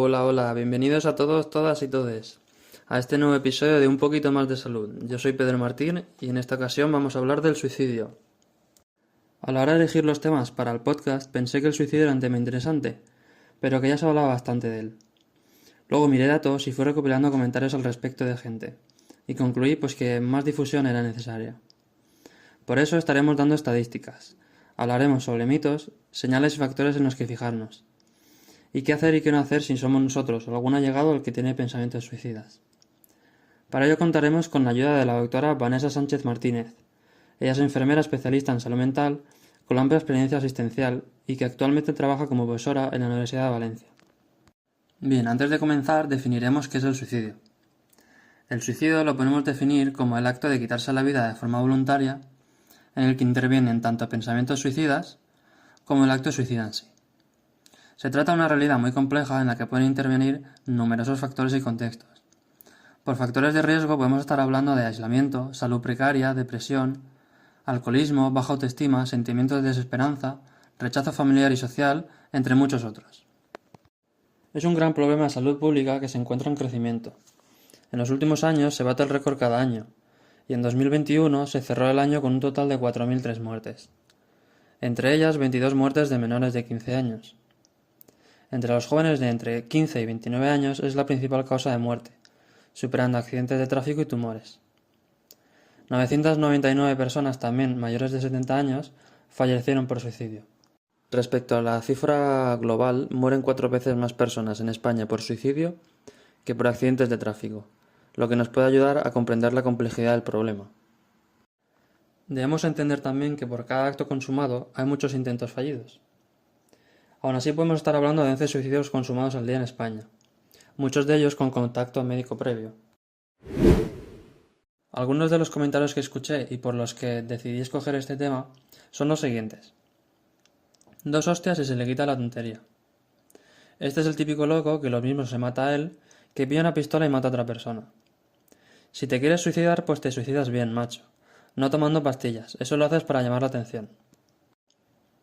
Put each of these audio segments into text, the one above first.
Hola, hola, bienvenidos a todos, todas y todes a este nuevo episodio de Un poquito más de salud. Yo soy Pedro Martín y en esta ocasión vamos a hablar del suicidio. A la hora de elegir los temas para el podcast pensé que el suicidio era un tema interesante, pero que ya se hablaba bastante de él. Luego miré datos y fui recopilando comentarios al respecto de gente, y concluí pues que más difusión era necesaria. Por eso estaremos dando estadísticas, hablaremos sobre mitos, señales y factores en los que fijarnos. ¿Y qué hacer y qué no hacer si somos nosotros o algún allegado el que tiene pensamientos suicidas? Para ello contaremos con la ayuda de la doctora Vanessa Sánchez Martínez. Ella es enfermera especialista en salud mental, con amplia experiencia asistencial y que actualmente trabaja como profesora en la Universidad de Valencia. Bien, antes de comenzar definiremos qué es el suicidio. El suicidio lo podemos definir como el acto de quitarse la vida de forma voluntaria, en el que intervienen tanto pensamientos suicidas como el acto suicida en sí. Se trata de una realidad muy compleja en la que pueden intervenir numerosos factores y contextos. Por factores de riesgo podemos estar hablando de aislamiento, salud precaria, depresión, alcoholismo, baja autoestima, sentimientos de desesperanza, rechazo familiar y social, entre muchos otros. Es un gran problema de salud pública que se encuentra en crecimiento. En los últimos años se bate el récord cada año, y en 2021 se cerró el año con un total de 4.003 muertes. Entre ellas 22 muertes de menores de 15 años. Entre los jóvenes de entre 15 y 29 años es la principal causa de muerte, superando accidentes de tráfico y tumores. 999 personas también mayores de 70 años fallecieron por suicidio. Respecto a la cifra global, mueren 4 veces más personas en España por suicidio que por accidentes de tráfico, lo que nos puede ayudar a comprender la complejidad del problema. Debemos entender también que por cada acto consumado hay muchos intentos fallidos. Aún así podemos estar hablando de 11 suicidios consumados al día en España, muchos de ellos con contacto médico previo. Algunos de los comentarios que escuché y por los que decidí escoger este tema son los siguientes. 2 hostias y se le quita la tontería. Este es el típico loco que lo mismo se mata a él que pilla una pistola y mata a otra persona. Si te quieres suicidar, pues te suicidas bien, macho. No tomando pastillas, eso lo haces para llamar la atención.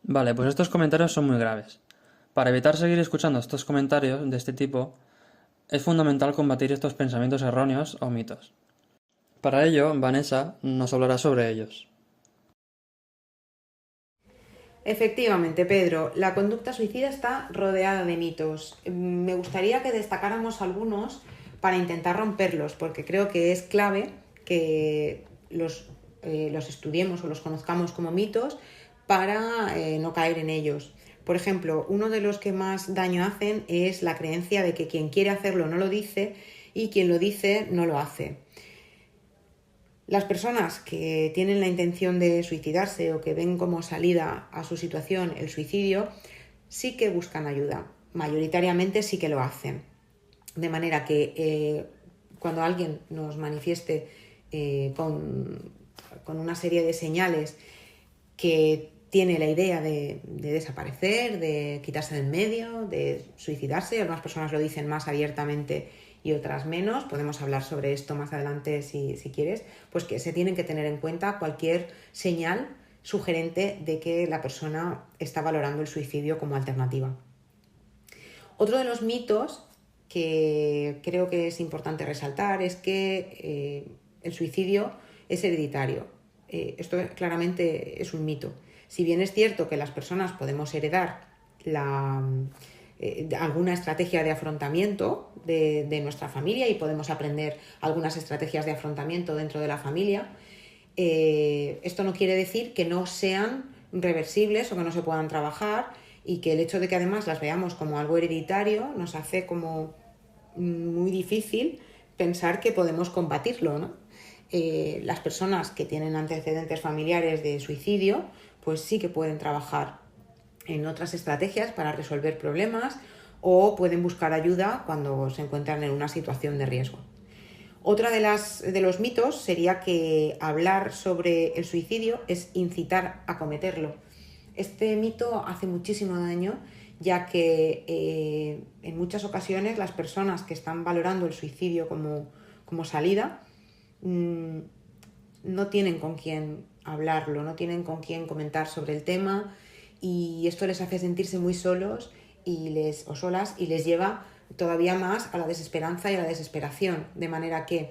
Vale, pues estos comentarios son muy graves. Para evitar seguir escuchando estos comentarios de este tipo, es fundamental combatir estos pensamientos erróneos o mitos. Para ello, Vanessa nos hablará sobre ellos. Efectivamente, Pedro, la conducta suicida está rodeada de mitos. Me gustaría que destacáramos algunos para intentar romperlos, porque creo que es clave que los estudiemos o los conozcamos como mitos para no caer en ellos. Por ejemplo, uno de los que más daño hacen es la creencia de que quien quiere hacerlo no lo dice y quien lo dice no lo hace. Las personas que tienen la intención de suicidarse o que ven como salida a su situación el suicidio, sí que buscan ayuda, mayoritariamente sí que lo hacen. De manera que cuando alguien nos manifieste con una serie de señales que tiene la idea de desaparecer, de quitarse de en medio, de suicidarse, algunas personas lo dicen más abiertamente y otras menos, podemos hablar sobre esto más adelante si quieres, pues que se tienen que tener en cuenta cualquier señal sugerente de que la persona está valorando el suicidio como alternativa. Otro de los mitos que creo que es importante resaltar es que el suicidio es hereditario. Esto claramente es un mito. Si bien es cierto que las personas podemos heredar alguna estrategia de afrontamiento de nuestra familia y podemos aprender algunas estrategias de afrontamiento dentro de la familia, esto no quiere decir que no sean reversibles o que no se puedan trabajar, y que el hecho de que además las veamos como algo hereditario nos hace como muy difícil pensar que podemos combatirlo, ¿no? Las personas que tienen antecedentes familiares de suicidio pues sí que pueden trabajar en otras estrategias para resolver problemas o pueden buscar ayuda cuando se encuentran en una situación de riesgo. Otra de los mitos sería que hablar sobre el suicidio es incitar a cometerlo. Este mito hace muchísimo daño, ya que en muchas ocasiones las personas que están valorando el suicidio como salida no tienen con quién hablarlo, no tienen con quién comentar sobre el tema, y esto les hace sentirse muy solos o solas y les lleva todavía más a la desesperanza y a la desesperación, de manera que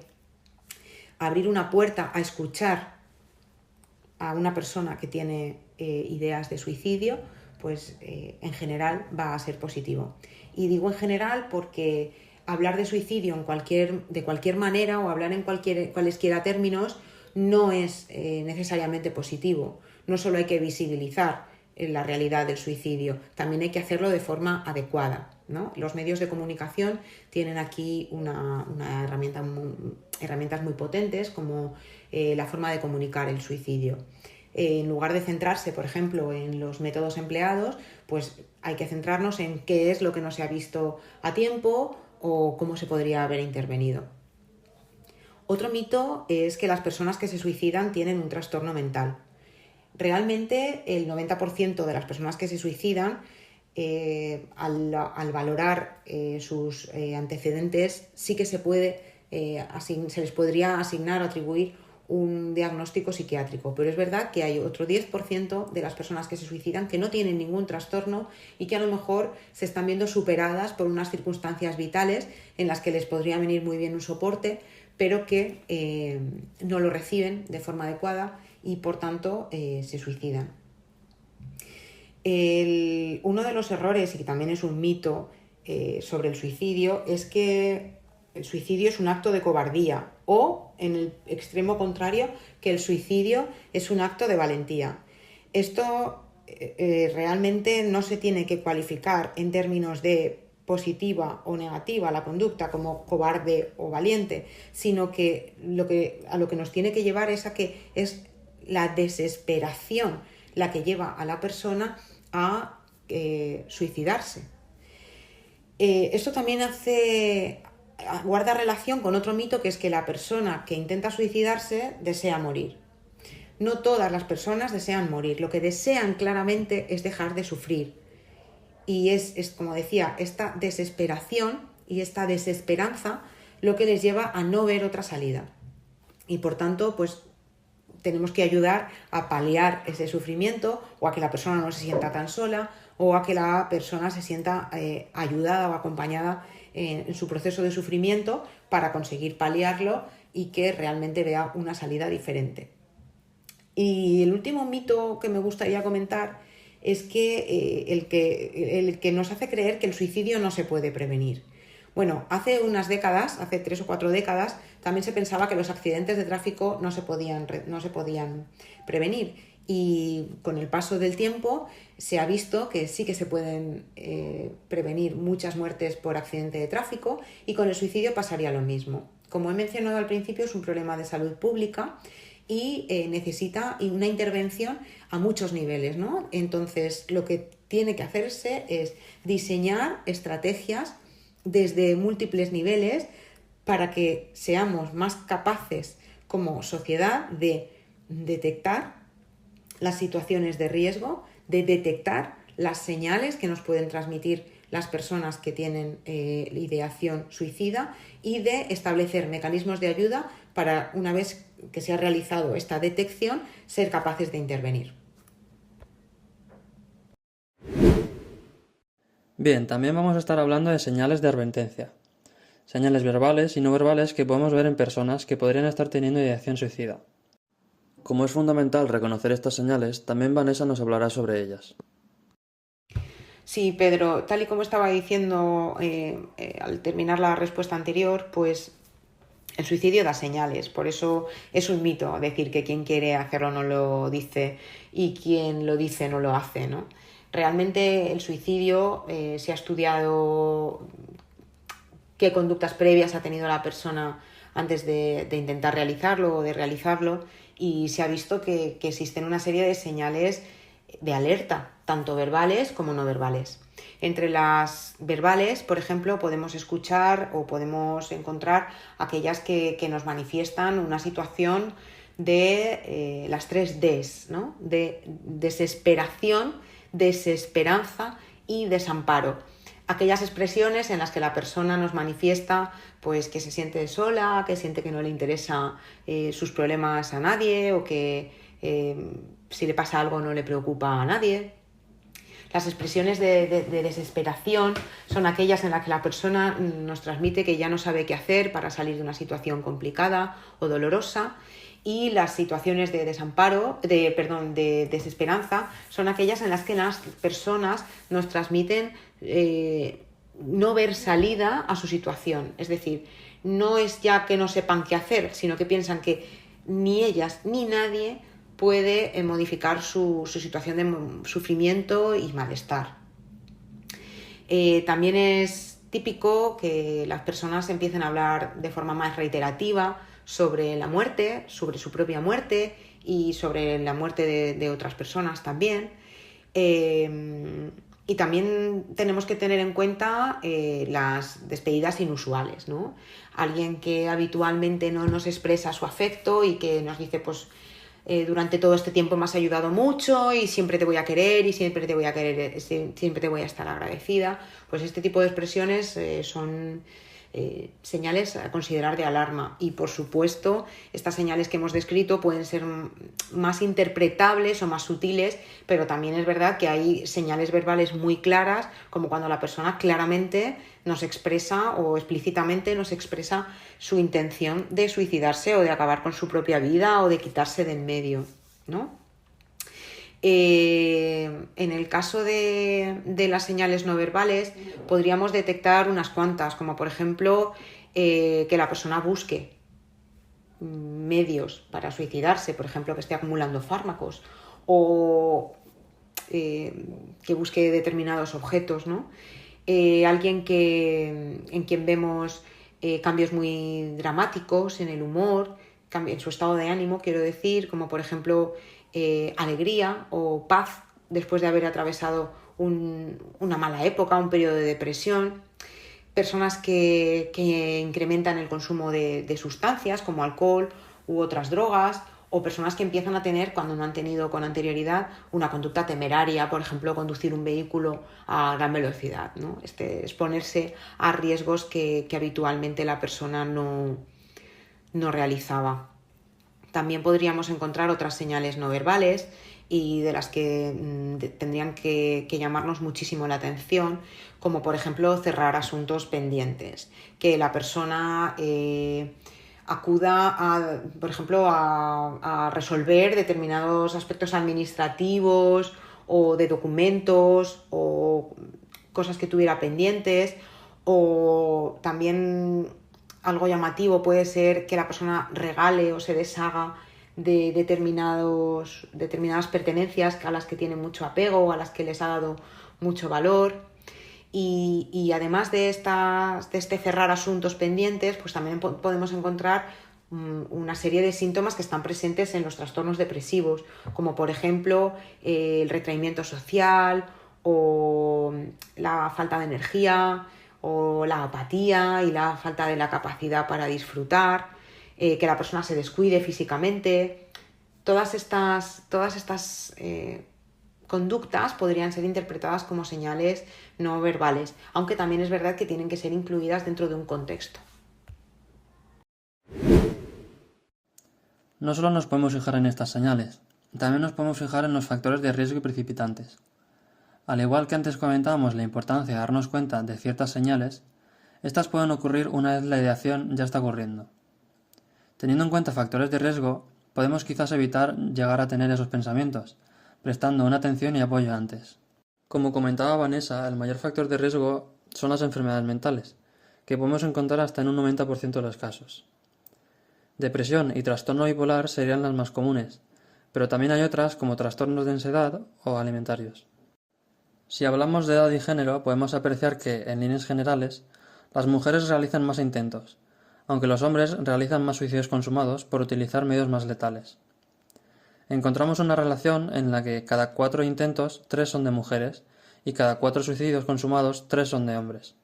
abrir una puerta a escuchar a una persona que tiene ideas de suicidio, pues en general va a ser positivo. Y digo en general porque hablar de suicidio de cualquier manera o hablar en cualesquiera términos no es necesariamente positivo. No solo hay que visibilizar la realidad del suicidio, también hay que hacerlo de forma adecuada, ¿no? Los medios de comunicación tienen aquí una herramientas muy potentes como la forma de comunicar el suicidio. En lugar de centrarse, por ejemplo, en los métodos empleados, pues hay que centrarnos en qué es lo que no se ha visto a tiempo o cómo se podría haber intervenido. Otro mito es que las personas que se suicidan tienen un trastorno mental. Realmente el 90% de las personas que se suicidan, al valorar sus antecedentes, sí que se les podría asignar o atribuir un diagnóstico psiquiátrico, pero es verdad que hay otro 10% de las personas que se suicidan que no tienen ningún trastorno y que a lo mejor se están viendo superadas por unas circunstancias vitales en las que les podría venir muy bien un soporte, pero que no lo reciben de forma adecuada y por tanto se suicidan. Uno de los errores, y que también es un mito sobre el suicidio, es que el suicidio es un acto de cobardía o, en el extremo contrario, que el suicidio es un acto de valentía. Esto realmente no se tiene que cualificar en términos de positiva o negativa la conducta como cobarde o valiente, sino que a lo que nos tiene que llevar es a que es la desesperación la que lleva a la persona a suicidarse. Esto también guarda relación con otro mito, que es que la persona que intenta suicidarse desea morir. No todas las personas desean morir, lo que desean claramente es dejar de sufrir. Y es como decía, esta desesperación y esta desesperanza lo que les lleva a no ver otra salida. Y por tanto, pues tenemos que ayudar a paliar ese sufrimiento o a que la persona no se sienta tan sola o a que la persona se sienta ayudada o acompañada en su proceso de sufrimiento para conseguir paliarlo y que realmente vea una salida diferente. Y el último mito que me gustaría comentar es que el que nos hace creer que el suicidio no se puede prevenir. Bueno, hace unas décadas, hace 3 o 4 décadas, también se pensaba que los accidentes de tráfico no se podían prevenir. Y con el paso del tiempo se ha visto que sí que se pueden prevenir muchas muertes por accidente de tráfico, y con el suicidio pasaría lo mismo. Como he mencionado al principio, es un problema de salud pública y necesita una intervención a muchos niveles, ¿no? Entonces, lo que tiene que hacerse es diseñar estrategias desde múltiples niveles para que seamos más capaces como sociedad de detectar las situaciones de riesgo, de detectar las señales que nos pueden transmitir las personas que tienen ideación suicida y de establecer mecanismos de ayuda para, una vez que se ha realizado esta detección, ser capaces de intervenir. Bien, también vamos a estar hablando de señales de advertencia. Señales verbales y no verbales que podemos ver en personas que podrían estar teniendo ideación suicida. Como es fundamental reconocer estas señales, también Vanessa nos hablará sobre ellas. Sí, Pedro, tal y como estaba diciendo al terminar la respuesta anterior, pues el suicidio da señales, por eso es un mito decir que quien quiere hacerlo no lo dice y quien lo dice no lo hace, ¿no? Realmente el suicidio se ha estudiado qué conductas previas ha tenido la persona antes de intentar realizarlo o de realizarlo, y se ha visto que existen una serie de señales de alerta, tanto verbales como no verbales. Entre las verbales, por ejemplo, podemos escuchar o podemos encontrar aquellas que nos manifiestan una situación de las 3 Ds, ¿no? De desesperación, desesperanza y desamparo. Aquellas expresiones en las que la persona nos manifiesta pues que se siente sola, que siente que no le interesa sus problemas a nadie o que si le pasa algo no le preocupa a nadie. Las expresiones de desesperación son aquellas en las que la persona nos transmite que ya no sabe qué hacer para salir de una situación complicada o dolorosa. Y las situaciones de de desesperanza son aquellas en las que las personas nos transmiten no ver salida a su situación. Es decir, no es ya que no sepan qué hacer, sino que piensan que ni ellas ni nadie puede modificar su situación de sufrimiento y malestar. También es típico que las personas empiecen a hablar de forma más reiterativa sobre la muerte, sobre su propia muerte y sobre la muerte de otras personas también. Y también tenemos que tener en cuenta las despedidas inusuales, ¿no? Alguien que habitualmente no nos expresa su afecto y que nos dice, pues, durante todo este tiempo me has ayudado mucho y siempre te voy a querer y siempre te voy a querer, siempre te voy a estar agradecida. Pues este tipo de expresiones son señales a considerar de alarma, y por supuesto estas señales que hemos descrito pueden ser más interpretables o más sutiles, pero también es verdad que hay señales verbales muy claras, como cuando la persona claramente nos expresa o explícitamente nos expresa su intención de suicidarse o de acabar con su propia vida o de quitarse del medio, ¿no? En el caso de las señales no verbales podríamos detectar unas cuantas, como por ejemplo que la persona busque medios para suicidarse, por ejemplo que esté acumulando fármacos, o que busque determinados objetos, ¿no? Alguien en quien vemos cambios muy dramáticos en el humor, en su estado de ánimo, quiero decir, como por ejemplo alegría o paz después de haber atravesado una mala época, un periodo de depresión. Personas que incrementan el consumo de sustancias como alcohol u otras drogas, o personas que empiezan a tener, cuando no han tenido con anterioridad, una conducta temeraria, por ejemplo, conducir un vehículo a gran velocidad, ¿no? Exponerse a riesgos que habitualmente la persona no realizaba. También podríamos encontrar otras señales no verbales y de las que tendrían que llamarnos muchísimo la atención, como por ejemplo cerrar asuntos pendientes, que la persona acuda por ejemplo a resolver determinados aspectos administrativos o de documentos o cosas que tuviera pendientes. O también algo llamativo puede ser que la persona regale o se deshaga de determinadas pertenencias a las que tiene mucho apego o a las que les ha dado mucho valor. Y además de este cerrar asuntos pendientes, pues también podemos encontrar una serie de síntomas que están presentes en los trastornos depresivos, como por ejemplo el retraimiento social o la falta de energía, o la apatía y la falta de la capacidad para disfrutar, que la persona se descuide físicamente. Todas estas conductas podrían ser interpretadas como señales no verbales, aunque también es verdad que tienen que ser incluidas dentro de un contexto. No solo nos podemos fijar en estas señales, también nos podemos fijar en los factores de riesgo y precipitantes. Al igual que antes comentábamos la importancia de darnos cuenta de ciertas señales, estas pueden ocurrir una vez la ideación ya está ocurriendo. Teniendo en cuenta factores de riesgo, podemos quizás evitar llegar a tener esos pensamientos, prestando una atención y apoyo antes. Como comentaba Vanessa, el mayor factor de riesgo son las enfermedades mentales, que podemos encontrar hasta en un 90% de los casos. Depresión y trastorno bipolar serían las más comunes, pero también hay otras como trastornos de ansiedad o alimentarios. Si hablamos de edad y género, podemos apreciar que, en líneas generales, las mujeres realizan más intentos, aunque los hombres realizan más suicidios consumados por utilizar medios más letales. Encontramos una relación en la que cada 4 intentos, 3 son de mujeres, y cada 4 suicidios consumados, 3 son de hombres.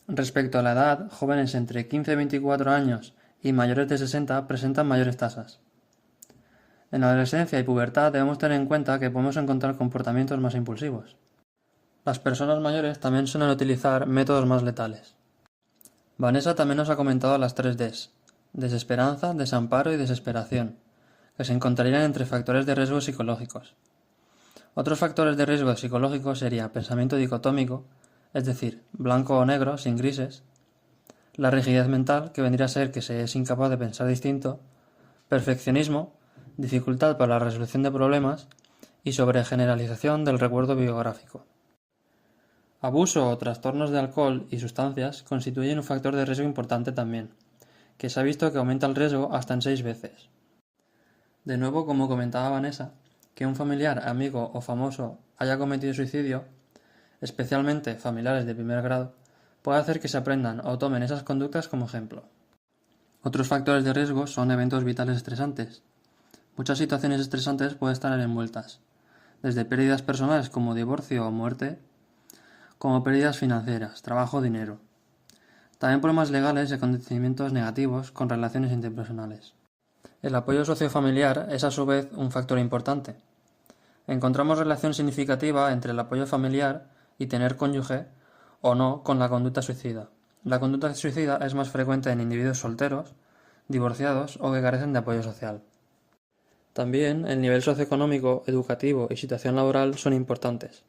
Respecto a la edad, jóvenes entre 15 y 24 años y mayores de 60 presentan mayores tasas. En la adolescencia y pubertad debemos tener en cuenta que podemos encontrar comportamientos más impulsivos. Las personas mayores también suelen utilizar métodos más letales. Vanessa también nos ha comentado las 3 Ds: desesperanza, desamparo y desesperación, que se encontrarían entre factores de riesgo psicológicos. Otros factores de riesgo psicológico sería pensamiento dicotómico, es decir, blanco o negro, sin grises, la rigidez mental, que vendría a ser que se es incapaz de pensar distinto, perfeccionismo, dificultad para la resolución de problemas y sobregeneralización del recuerdo biográfico. Abuso o trastornos de alcohol y sustancias constituyen un factor de riesgo importante también, que se ha visto que aumenta el riesgo hasta en 6 veces. De nuevo, como comentaba Vanessa, que un familiar, amigo o famoso haya cometido suicidio, especialmente familiares de primer grado, puede hacer que se aprendan o tomen esas conductas como ejemplo. Otros factores de riesgo son eventos vitales estresantes. Muchas situaciones estresantes pueden estar envueltas, desde pérdidas personales como divorcio o muerte, como pérdidas financieras, trabajo o dinero. También problemas legales y acontecimientos negativos con relaciones interpersonales. El apoyo sociofamiliar es a su vez un factor importante. Encontramos relación significativa entre el apoyo familiar y tener cónyuge o no con la conducta suicida. La conducta suicida es más frecuente en individuos solteros, divorciados o que carecen de apoyo social. También el nivel socioeconómico, educativo y situación laboral son importantes.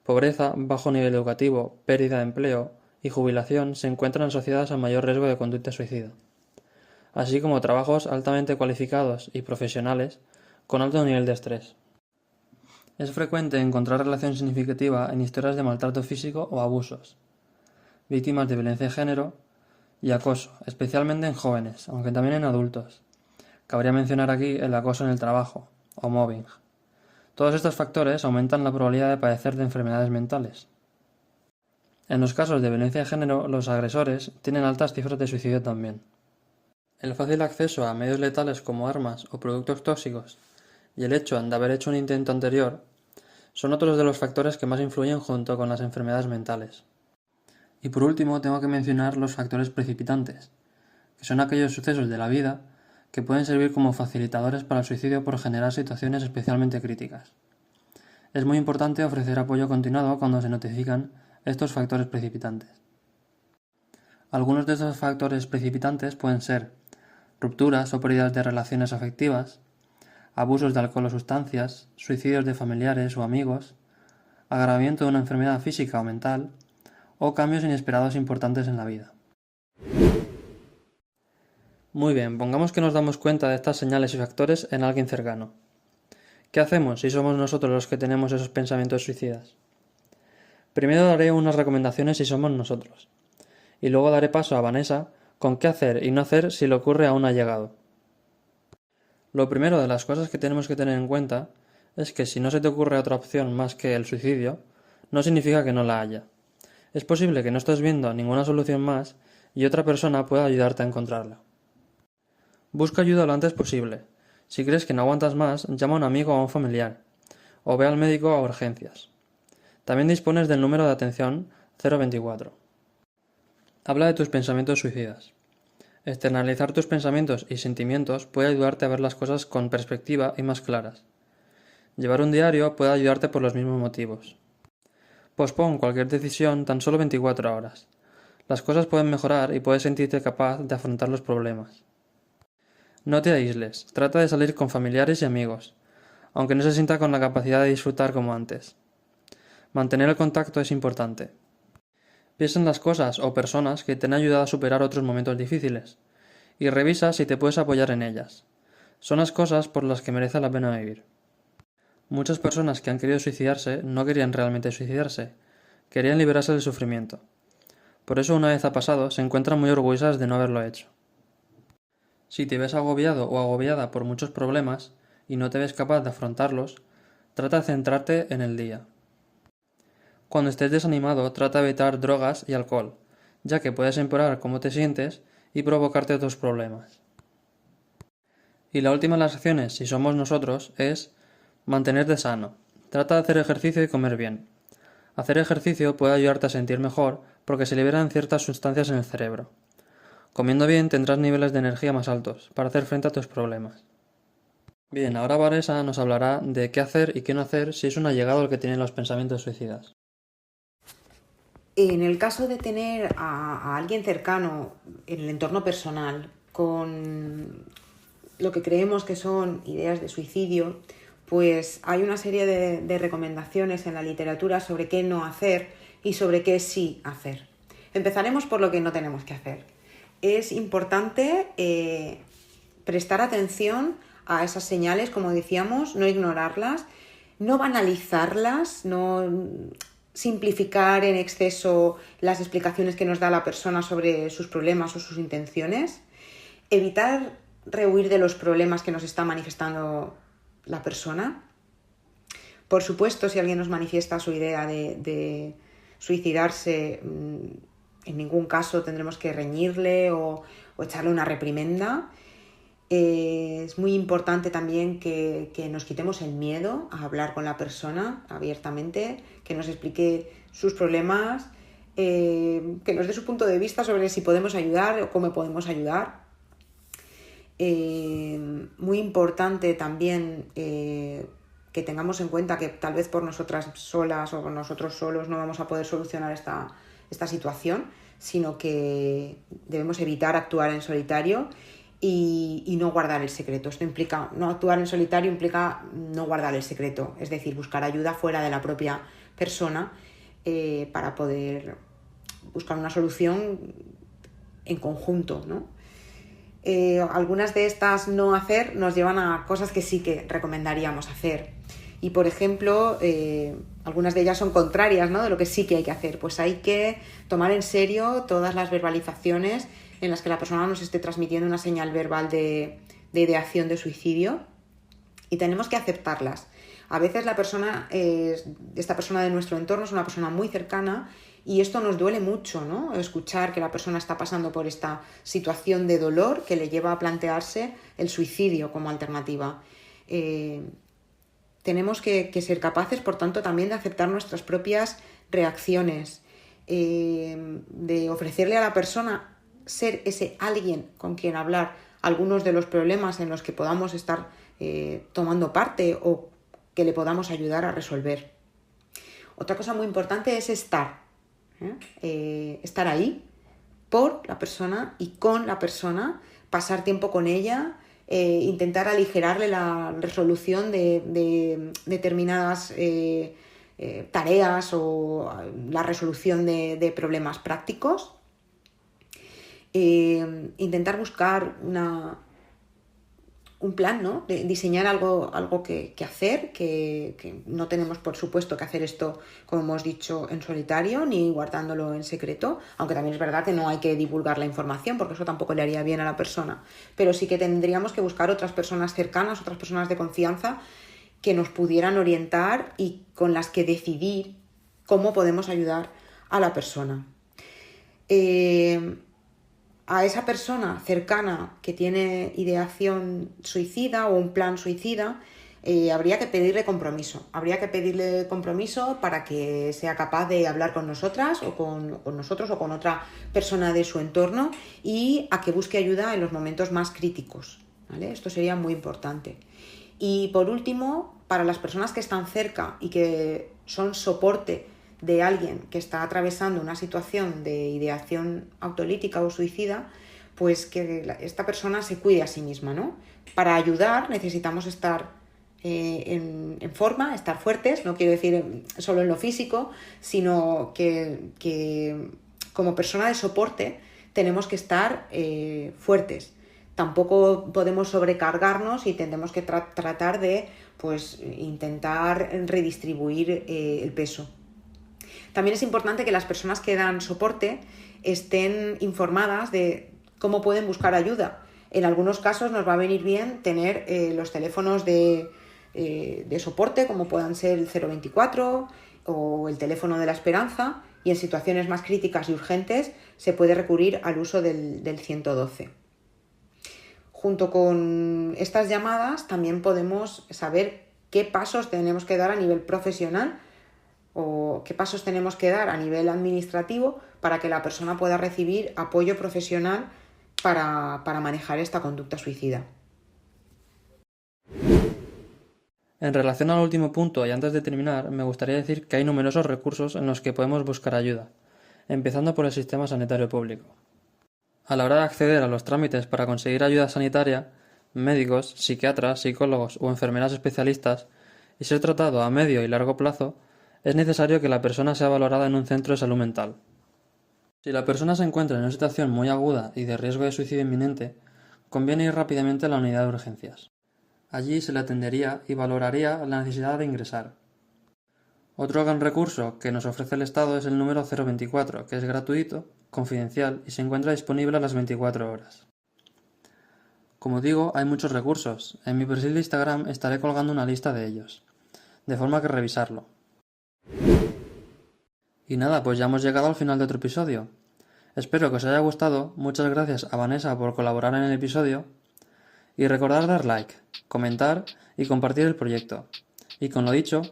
Pobreza, bajo nivel educativo, pérdida de empleo y jubilación se encuentran asociadas a mayor riesgo de conducta suicida, así como trabajos altamente cualificados y profesionales con alto nivel de estrés. Es frecuente encontrar relación significativa en historias de maltrato físico o abusos, víctimas de violencia de género y acoso, especialmente en jóvenes, aunque también en adultos. Cabría mencionar aquí el acoso en el trabajo, o mobbing. Todos estos factores aumentan la probabilidad de padecer de enfermedades mentales. En los casos de violencia de género, los agresores tienen altas cifras de suicidio también. El fácil acceso a medios letales como armas o productos tóxicos y el hecho de haber hecho un intento anterior son otros de los factores que más influyen junto con las enfermedades mentales. Y por último tengo que mencionar los factores precipitantes, que son aquellos sucesos de la vida que pueden servir como facilitadores para el suicidio por generar situaciones especialmente críticas. Es muy importante ofrecer apoyo continuado cuando se notifican estos factores precipitantes. Algunos de estos factores precipitantes pueden ser rupturas o pérdidas de relaciones afectivas, abusos de alcohol o sustancias, suicidios de familiares o amigos, agravamiento de una enfermedad física o mental, o cambios inesperados importantes en la vida. Muy bien, pongamos que nos damos cuenta de estas señales y factores en alguien cercano. ¿Qué hacemos si somos nosotros los que tenemos esos pensamientos suicidas? Primero daré unas recomendaciones si somos nosotros, y luego daré paso a Vanessa con qué hacer y no hacer si le ocurre a un allegado. Lo primero de las cosas que tenemos que tener en cuenta es que si no se te ocurre otra opción más que el suicidio, no significa que no la haya. Es posible que no estés viendo ninguna solución más y otra persona pueda ayudarte a encontrarla. Busca ayuda lo antes posible. Si crees que no aguantas más, llama a un amigo o a un familiar, o ve al médico a urgencias. También dispones del número de atención 024. Habla de tus pensamientos suicidas. Externalizar tus pensamientos y sentimientos puede ayudarte a ver las cosas con perspectiva y más claras. Llevar un diario puede ayudarte por los mismos motivos. Pospon cualquier decisión tan solo 24 horas. Las cosas pueden mejorar y puedes sentirte capaz de afrontar los problemas. No te aísles, trata de salir con familiares y amigos, aunque no se sienta con la capacidad de disfrutar como antes. Mantener el contacto es importante. Piensa en las cosas o personas que te han ayudado a superar otros momentos difíciles, y revisa si te puedes apoyar en ellas. Son las cosas por las que merece la pena vivir. Muchas personas que han querido suicidarse no querían realmente suicidarse, querían liberarse del sufrimiento. Por eso una vez ha pasado, se encuentran muy orgullosas de no haberlo hecho. Si te ves agobiado o agobiada por muchos problemas y no te ves capaz de afrontarlos, trata de centrarte en el día. Cuando estés desanimado, trata de evitar drogas y alcohol, ya que puedes empeorar cómo te sientes y provocarte otros problemas. Y la última de las acciones, si somos nosotros, es mantenerte sano. Trata de hacer ejercicio y comer bien. Hacer ejercicio puede ayudarte a sentir mejor porque se liberan ciertas sustancias en el cerebro. Comiendo bien tendrás niveles de energía más altos para hacer frente a tus problemas. Bien, ahora Vanessa nos hablará de qué hacer y qué no hacer si es un allegado el que tiene los pensamientos suicidas. En el caso de tener a alguien cercano en el entorno personal con lo que creemos que son ideas de suicidio, pues hay una serie de recomendaciones en la literatura sobre qué no hacer y sobre qué sí hacer. Empezaremos por lo que no tenemos que hacer. Es importante prestar atención a esas señales, como decíamos, no ignorarlas, no banalizarlas, no simplificar en exceso las explicaciones que nos da la persona sobre sus problemas o sus intenciones, evitar rehuir de los problemas que nos está manifestando la persona. Por supuesto, si alguien nos manifiesta su idea de suicidarse, en ningún caso tendremos que reñirle o echarle una reprimenda. Es muy importante también que nos quitemos el miedo a hablar con la persona abiertamente, que nos explique sus problemas, que nos dé su punto de vista sobre si podemos ayudar o cómo podemos ayudar. Muy importante también que tengamos en cuenta que tal vez por nosotras solas o por nosotros solos no vamos a poder solucionar esta situación, sino que debemos evitar actuar en solitario y no guardar el secreto. Esto implica, no actuar en solitario implica no guardar el secreto, es decir, buscar ayuda fuera de la propia persona para poder buscar una solución en conjunto, ¿no? Algunas de estas no hacer nos llevan a cosas que sí que recomendaríamos hacer. Y, por ejemplo, algunas de ellas son contrarias, ¿no?, de lo que sí que hay que hacer. Pues hay que tomar en serio todas las verbalizaciones en las que la persona nos esté transmitiendo una señal verbal de ideación de suicidio, y tenemos que aceptarlas. A veces esta persona de nuestro entorno es una persona muy cercana y esto nos duele mucho, ¿no? Escuchar que la persona está pasando por esta situación de dolor que le lleva a plantearse el suicidio como alternativa. Tenemos que ser capaces, por tanto, también de aceptar nuestras propias reacciones, de ofrecerle a la persona ser ese alguien con quien hablar algunos de los problemas en los que podamos estar tomando parte o que le podamos ayudar a resolver. Otra cosa muy importante es estar ahí por la persona y con la persona, pasar tiempo con ella, intentar aligerarle la resolución de determinadas tareas o la resolución de problemas prácticos. Intentar buscar un plan, ¿no? De diseñar algo que hacer, que no tenemos, por supuesto, que hacer esto, como hemos dicho, en solitario ni guardándolo en secreto, aunque también es verdad que no hay que divulgar la información porque eso tampoco le haría bien a la persona, pero sí que tendríamos que buscar otras personas cercanas, otras personas de confianza que nos pudieran orientar y con las que decidir cómo podemos ayudar a la persona. A esa persona cercana que tiene ideación suicida o un plan suicida, habría que pedirle compromiso. Habría que pedirle compromiso para que sea capaz de hablar con nosotras o con nosotros o con otra persona de su entorno y a que busque ayuda en los momentos más críticos, ¿vale? Esto sería muy importante. Y por último, para las personas que están cerca y que son soporte de alguien que está atravesando una situación de ideación autolítica o suicida, pues que esta persona se cuide a sí misma, ¿no? Para ayudar necesitamos estar en forma, estar fuertes, no quiero decir solo en lo físico, sino que como persona de soporte tenemos que estar fuertes. Tampoco podemos sobrecargarnos y tendremos que tratar de intentar redistribuir el peso. También es importante que las personas que dan soporte estén informadas de cómo pueden buscar ayuda. En algunos casos nos va a venir bien tener los teléfonos de soporte, como puedan ser el 024 o el teléfono de la Esperanza, y en situaciones más críticas y urgentes se puede recurrir al uso del 112. Junto con estas llamadas también podemos saber qué pasos tenemos que dar a nivel profesional o qué pasos tenemos que dar a nivel administrativo para que la persona pueda recibir apoyo profesional para manejar esta conducta suicida. En relación al último punto y antes de terminar, me gustaría decir que hay numerosos recursos en los que podemos buscar ayuda, empezando por el sistema sanitario público. A la hora de acceder a los trámites para conseguir ayuda sanitaria, médicos, psiquiatras, psicólogos o enfermeras especialistas y ser tratado a medio y largo plazo, es necesario que la persona sea valorada en un centro de salud mental. Si la persona se encuentra en una situación muy aguda y de riesgo de suicidio inminente, conviene ir rápidamente a la unidad de urgencias. Allí se le atendería y valoraría la necesidad de ingresar. Otro gran recurso que nos ofrece el Estado es el número 024, que es gratuito, confidencial y se encuentra disponible a las 24 horas. Como digo, hay muchos recursos. En mi perfil de Instagram estaré colgando una lista de ellos, de forma que revisarlo. Y nada, pues ya hemos llegado al final de otro episodio. Espero que os haya gustado, muchas gracias a Vanessa por colaborar en el episodio, y recordad dar like, comentar y compartir el proyecto. Y con lo dicho,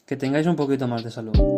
que tengáis un poquito más de salud.